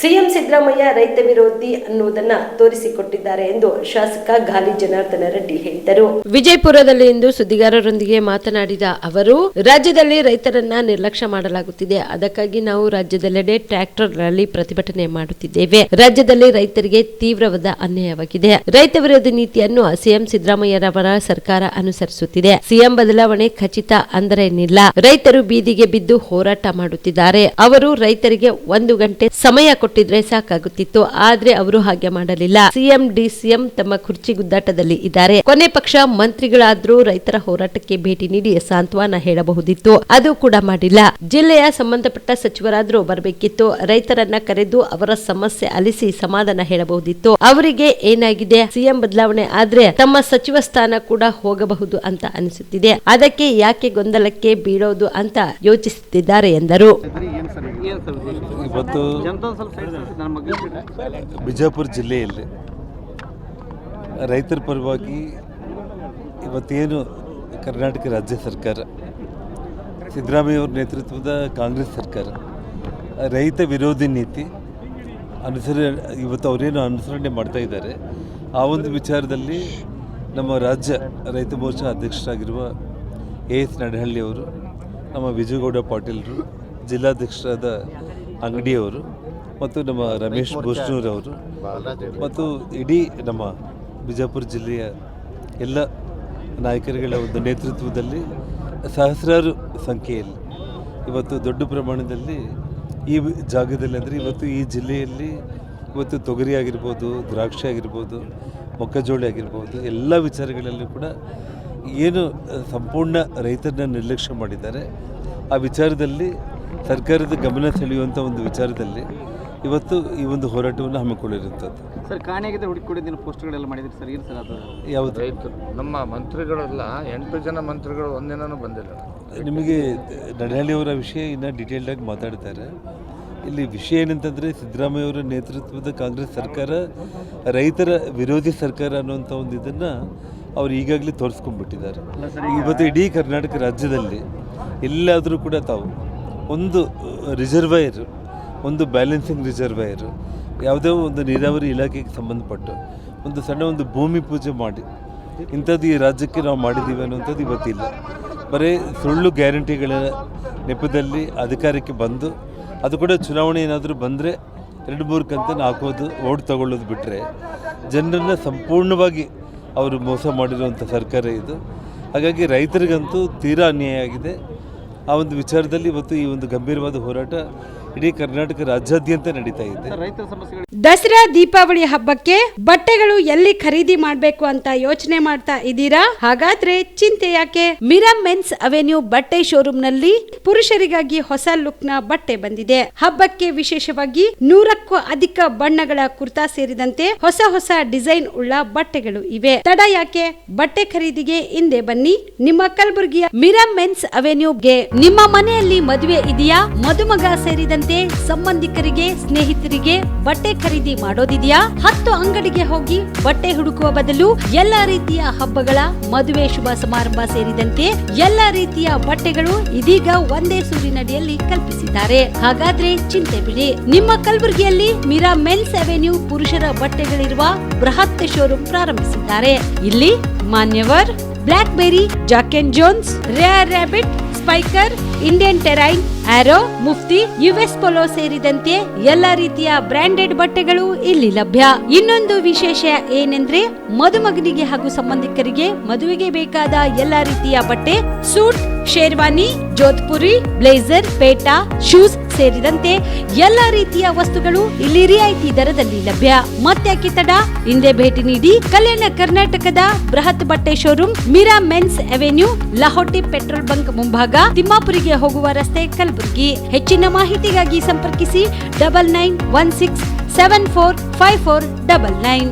CM Siddaramaiah ರೈತ ವಿರೋಧಿ ಅನ್ನುವುದನ್ನು ತೋರಿಸಿಕೊಟ್ಟಿದ್ದಾರೆ ಎಂದು ಶಾಸಕ ಗಾಲಿ ಜನಾರ್ದನ ರೆಡ್ಡಿ ಹೇಳಿದರು. ವಿಜಯಪುರದಲ್ಲಿ ಇಂದು ಸುದ್ದಿಗಾರರೊಂದಿಗೆ ಮಾತನಾಡಿದ ಅವರು, ರಾಜ್ಯದಲ್ಲಿ ರೈತರನ್ನ ನಿರ್ಲಕ್ಷ್ಯ ಮಾಡಲಾಗುತ್ತಿದೆ. ಅದಕ್ಕಾಗಿ ನಾವು ರಾಜ್ಯದೆಲ್ಲೆಡೆ ಟ್ರ್ಯಾಕ್ಟರ್ ರ್ಯಾಲಿ ಪ್ರತಿಭಟನೆ ಮಾಡುತ್ತಿದ್ದೇವೆ. ರಾಜ್ಯದಲ್ಲಿ ರೈತರಿಗೆ ತೀವ್ರವಾದ ಅನ್ಯಾಯವಾಗಿದೆ. ರೈತ ವಿರೋಧಿ ನೀತಿಯನ್ನು ಸಿಎಂ ಸಿದ್ದರಾಮಯ್ಯರವರ ಸರ್ಕಾರ ಅನುಸರಿಸುತ್ತಿದೆ. ಸಿಎಂ ಬದಲಾವಣೆ ಖಚಿತ ಅಂದರೇನಿಲ್ಲ. ರೈತರು ಬೀದಿಗೆ ಬಿದ್ದು ಹೋರಾಟ ಮಾಡುತ್ತಿದ್ದಾರೆ. ಅವರು ರೈತರಿಗೆ 1 ಗಂಟೆ ಸಮಯ ಕೊಟ್ಟಿದ್ರೆ ಸಾಕಾಗುತ್ತಿತ್ತು. ಆದ್ರೆ ಅವರು ಹಾಗೆ ಮಾಡಲಿಲ್ಲ. ಸಿಎಂ ಡಿಸಿಎಂ ತಮ್ಮ ಕುರ್ಚಿ ಗುದ್ದಾಟದಲ್ಲಿ ಇದ್ದಾರೆ. ಕೊನೆ ಪಕ್ಷ ಮಂತ್ರಿಗಳಾದ್ರೂ ರೈತರ ಹೋರಾಟಕ್ಕೆ ಭೇಟಿ ನೀಡಿ ಸಾಂತ್ವನ ಹೇಳಬಹುದಿತ್ತು. ಅದು ಕೂಡ ಮಾಡಿಲ್ಲ. ಜಿಲ್ಲೆಯ ಸಂಬಂಧಪಟ್ಟ ಸಚಿವರಾದ್ರೂ ಬರಬೇಕಿತ್ತು. ರೈತರನ್ನ ಕರೆದು ಅವರ ಸಮಸ್ಯೆ ಆಲಿಸಿ ಸಮಾಧಾನ ಹೇಳಬಹುದಿತ್ತು. ಅವರಿಗೆ ಏನಾಗಿದೆ? ಸಿಎಂ ಬದಲಾವಣೆ ಆದ್ರೆ ತಮ್ಮ ಸಚಿವ ಸ್ಥಾನ ಕೂಡ ಹೋಗಬಹುದು ಅಂತ ಅನಿಸುತ್ತಿದೆ. ಅದಕ್ಕೆ ಯಾಕೆ ಗೊಂದಲಕ್ಕೆ ಬೀಳೋದು ಅಂತ ಯೋಚಿಸುತ್ತಿದ್ದಾರೆ ಎಂದರು. ಇವತ್ತು ಬಿಜಾಪುರ ಜಿಲ್ಲೆಯಲ್ಲಿ ರೈತರ ಪರವಾಗಿ ಇವತ್ತೇನು ಕರ್ನಾಟಕ ರಾಜ್ಯ ಸರ್ಕಾರ, ಸಿದ್ದರಾಮಯ್ಯ ಅವರ ನೇತೃತ್ವದ ಕಾಂಗ್ರೆಸ್ ಸರ್ಕಾರ ರೈತ ವಿರೋಧಿ ನೀತಿ ಇವತ್ತು ಅವರೇನು ಅನುಸರಣೆ ಮಾಡ್ತಾ ಇದ್ದಾರೆ. ಆ ಒಂದು ವಿಚಾರದಲ್ಲಿ ನಮ್ಮ ರಾಜ್ಯ ರೈತ ಮೋರ್ಚಾ ಅಧ್ಯಕ್ಷರಾಗಿರುವ ಎಸ್ ನಡಹಳ್ಳಿ ಅವರು, ನಮ್ಮ ವಿಜಯಗೌಡ ಪಾಟೀಲರು, ಜಿಲ್ಲಾಧ್ಯಕ್ಷರಾದ ಅಂಗಡಿಯವರು ಮತ್ತು ನಮ್ಮ ರಮೇಶ್ ಬೋಸ್ನೂರವರು ಮತ್ತು ಇಡೀ ನಮ್ಮ ಬಿಜಾಪುರ ಜಿಲ್ಲೆಯ ಎಲ್ಲ ನಾಯಕರುಗಳ ಒಂದು ನೇತೃತ್ವದಲ್ಲಿ ಸಹಸ್ರಾರು ಸಂಖ್ಯೆಯಲ್ಲಿ ಇವತ್ತು ದೊಡ್ಡ ಪ್ರಮಾಣದಲ್ಲಿ ಈ ಜಾಗದಲ್ಲಿ ಅಂದರೆ ಇವತ್ತು ಈ ಜಿಲ್ಲೆಯಲ್ಲಿ ಇವತ್ತು ತೊಗರಿ ಆಗಿರ್ಬೋದು, ದ್ರಾಕ್ಷಿ ಆಗಿರ್ಬೋದು, ಮೊಕ್ಕಜೋಳ ಆಗಿರ್ಬೋದು, ಎಲ್ಲ ವಿಚಾರಗಳಲ್ಲೂ ಕೂಡ ಏನು ಸಂಪೂರ್ಣ ರೈತರನ್ನ ನಿರ್ಲಕ್ಷ್ಯ ಮಾಡಿದ್ದಾರೆ. ಆ ವಿಚಾರದಲ್ಲಿ ಸರ್ಕಾರದ ಗಮನ ಸೆಳೆಯುವಂಥ ಒಂದು ವಿಚಾರದಲ್ಲಿ ಇವತ್ತು ಈ ಒಂದು ಹೋರಾಟವನ್ನು ಹಮ್ಮಿಕೊಂಡಿರುವಂಥದ್ದು. ಸರ್, ಕಾಣೆಯಾಗಿದೆ ಹುಡುಕಿಕೊಂಡಿದ್ದೀನಿ ಪೋಸ್ಟ್ಗಳೆಲ್ಲ ಮಾಡಿದ್ರಿ ಸರ್, ಏನು ಸರ್ ಅದು? ಯಾವುದು? ರೈತರು ನಮ್ಮ ಮಂತ್ರಿಗಳೆಲ್ಲ 8 ಜನ ಮಂತ್ರಿಗಳು ಒಂದಿನೂ ಬಂದಿಲ್ಲ. ನಿಮಗೆ ನಡಹಳ್ಳಿಯವರ ವಿಷಯ ಇನ್ನೂ ಡೀಟೇಲ್ಡಾಗಿ ಮಾತಾಡ್ತಾರೆ. ಇಲ್ಲಿ ವಿಷಯ ಏನಂತಂದರೆ, ಸಿದ್ದರಾಮಯ್ಯ ಅವರ ನೇತೃತ್ವದ ಕಾಂಗ್ರೆಸ್ ಸರ್ಕಾರ ರೈತರ ವಿರೋಧಿ ಸರ್ಕಾರ ಅನ್ನುವಂಥ ಒಂದು ಇದನ್ನು ಅವರು ಈಗಾಗಲೇ ತೋರಿಸ್ಕೊಂಡ್ಬಿಟ್ಟಿದ್ದಾರೆ. ಇವತ್ತು ಇಡೀ ಕರ್ನಾಟಕ ರಾಜ್ಯದಲ್ಲಿ ಎಲ್ಲಾದರೂ ಕೂಡ ತಾವು ಒಂದು ರಿಸರ್ವಾಯರು, ಒಂದು ಬ್ಯಾಲೆನ್ಸಿಂಗ್ ರಿಸರ್ವಾಯರು, ಯಾವುದೇ ಒಂದು ನೀರಾವರಿ ಇಲಾಖೆಗೆ ಸಂಬಂಧಪಟ್ಟು ಒಂದು ಸಣ್ಣ ಒಂದು ಭೂಮಿ ಪೂಜೆ ಮಾಡಿ ಇಂಥದ್ದು ಈ ರಾಜ್ಯಕ್ಕೆ ನಾವು ಮಾಡಿದ್ದೀವಿ ಅನ್ನುವಂಥದ್ದು ಇವತ್ತಿಲ್ಲ. ಬರೀ ಸುಳ್ಳು ಗ್ಯಾರಂಟಿಗಳ ನೆಪದಲ್ಲಿ ಅಧಿಕಾರಕ್ಕೆ ಬಂದು, ಅದು ಕೂಡ ಚುನಾವಣೆ ಏನಾದರೂ ಬಂದರೆ 2-3 ಕಂತನ್ನು ಹಾಕೋದು, ಓಟ್ ತಗೊಳ್ಳೋದು ಬಿಟ್ಟರೆ ಜನರನ್ನು ಸಂಪೂರ್ಣವಾಗಿ ಅವರು ಮೋಸ ಮಾಡಿರುವಂಥ ಸರ್ಕಾರ ಇದು. ಹಾಗಾಗಿ ರೈತರಿಗಂತೂ ತೀರಾ ಅನ್ಯಾಯ ಆಗಿದೆ. ಆ ಒಂದು ವಿಚಾರದಲ್ಲಿ ಇವತ್ತು ಈ ಒಂದು ಗಂಭೀರವಾದ ಹೋರಾಟ ಇಡೀ ಕರ್ನಾಟಕ ರಾಜ್ಯಾದ್ಯಂತ ನಡೀತಾ ಇದೆ. ದಸರಾ ದೀಪಾವಳಿ ಹಬ್ಬಕ್ಕೆ ಬಟ್ಟೆಗಳು ಎಲ್ಲಿ ಖರೀದಿ ಮಾಡಬೇಕು ಅಂತ ಯೋಚನೆ ಮಾಡ್ತಾ ಇದ್ದೀರಾ? ಹಾಗಾದ್ರೆ ಚಿಂತೆ ಯಾಕೆ? ಮಿರಾ ಮೆನ್ಸ್ ಅವೆನ್ಯೂ ಬಟ್ಟೆ ಶೋರೂಮ್ ನಲ್ಲಿ ಪುರುಷರಿಗಾಗಿ ಹೊಸ ಲುಕ್ ನ ಬಟ್ಟೆ ಬಂದಿದೆ. ಹಬ್ಬಕ್ಕೆ ವಿಶೇಷವಾಗಿ 100ಕ್ಕೂ ಅಧಿಕ ಬಣ್ಣಗಳ ಕುರ್ತಾ ಸೇರಿದಂತೆ ಹೊಸ ಡಿಸೈನ್ ಉಳ್ಳ ಬಟ್ಟೆಗಳು ಇವೆ. ತಡ ಯಾಕೆ? ಬಟ್ಟೆ ಖರೀದಿಗೆ ಹಿಂದೆ ಬನ್ನಿ. ನಿಮ್ಮ ಕಲಬುರಗಿಯ ಮಿರಾ ಮೆನ್ಸ್ ಅವೆನ್ಯೂಗೆ. ನಿಮ್ಮ ಮನೆಯಲ್ಲಿ ಮದುವೆ ಇದೆಯಾ? ಮದುಮಗ ಸೇರಿದಂತೆ ಸಂಬಂಧಿಕರಿಗೆ, ಸ್ನೇಹಿತರಿಗೆ ಬಟ್ಟೆ ಖರೀದಿ ಮಾಡೋದಿದೆಯಾ? 10 ಅಂಗಡಿಗೆ ಹೋಗಿ ಬಟ್ಟೆ ಹುಡುಕುವ ಬದಲು ಎಲ್ಲಾ ರೀತಿಯ ಹಬ್ಬಗಳ, ಮದುವೆ, ಶುಭ ಸಮಾರಂಭ ಸೇರಿದಂತೆ ಎಲ್ಲಾ ರೀತಿಯ ಬಟ್ಟೆಗಳು ಇದೀಗ ಒಂದೇ ಸೂರಿನಡಿಯಲ್ಲಿ ಕಲ್ಪಿಸಿದ್ದಾರೆ. ಹಾಗಾದ್ರೆ ಚಿಂತೆ ಬಿಡಿ. ನಿಮ್ಮ ಕಲಬುರಗಿಯಲ್ಲಿ ಮಿರಾ ಮೆನ್ಸ್ ಅವೆನ್ಯೂ ಪುರುಷರ ಬಟ್ಟೆಗಳಿರುವ ಬೃಹತ್ ಶೋರೂಮ್ ಪ್ರಾರಂಭಿಸಿದ್ದಾರೆ. ಇಲ್ಲಿ Manyavar, Blackberry, Jack and Jones, Rare Rabbit, Spykar, Indian Terrain, Arrow, Mufti, US Polo ಸೇರಿದಂತೆ ಎಲ್ಲ ರೀತಿಯ ಬ್ರಾಂಡೆಡ್ ಬಟ್ಟೆಗಳು ಇಲ್ಲಿ ಲಭ್ಯ. ಇನ್ನೊಂದು ವಿಶೇಷ ಏನೆಂದ್ರೆ, ಮದುಮಗನಿಗೆ ಹಾಗೂ ಸಂಬಂಧಿಕರಿಗೆ ಮದುವೆಗೆ ಬೇಕಾದ ಎಲ್ಲ ರೀತಿಯ ಬಟ್ಟೆ, ಸೂಟ್, ಶೇರ್ವಾನಿ, ಜೋಧ್ಪುರಿ, ಬ್ಲೇಸರ್, ಪೇಟಾ, ಶೂಸ್ ಸೇರಿದಂತೆ ಎಲ್ಲ ರೀತಿಯ ವಸ್ತುಗಳು ಇಲ್ಲಿ ರಿಯಾಯಿತಿ ದರದಲ್ಲಿ ಲಭ್ಯ. ಮತ್ತ್ಯಾಕೆ ತಡ? ಹಿಂದೆ ಭೇಟಿ ನೀಡಿ. ಕಲ್ಯಾಣ ಕರ್ನಾಟಕದ ಬೃಹತ್ ಬಟ್ಟೆ showroom Mira men's avenue, Lahoti petrol bunk ಮುಂಭಾಗ, ತಿಮ್ಮಾಪುರಿಗೆ ಹೋಗುವ ರಸ್ತೆ, ಕಲಬುರಗಿ. ಹೆಚ್ಚಿನ ಮಾಹಿತಿಗಾಗಿ ಸಂಪರ್ಕಿಸಿ 9916745499.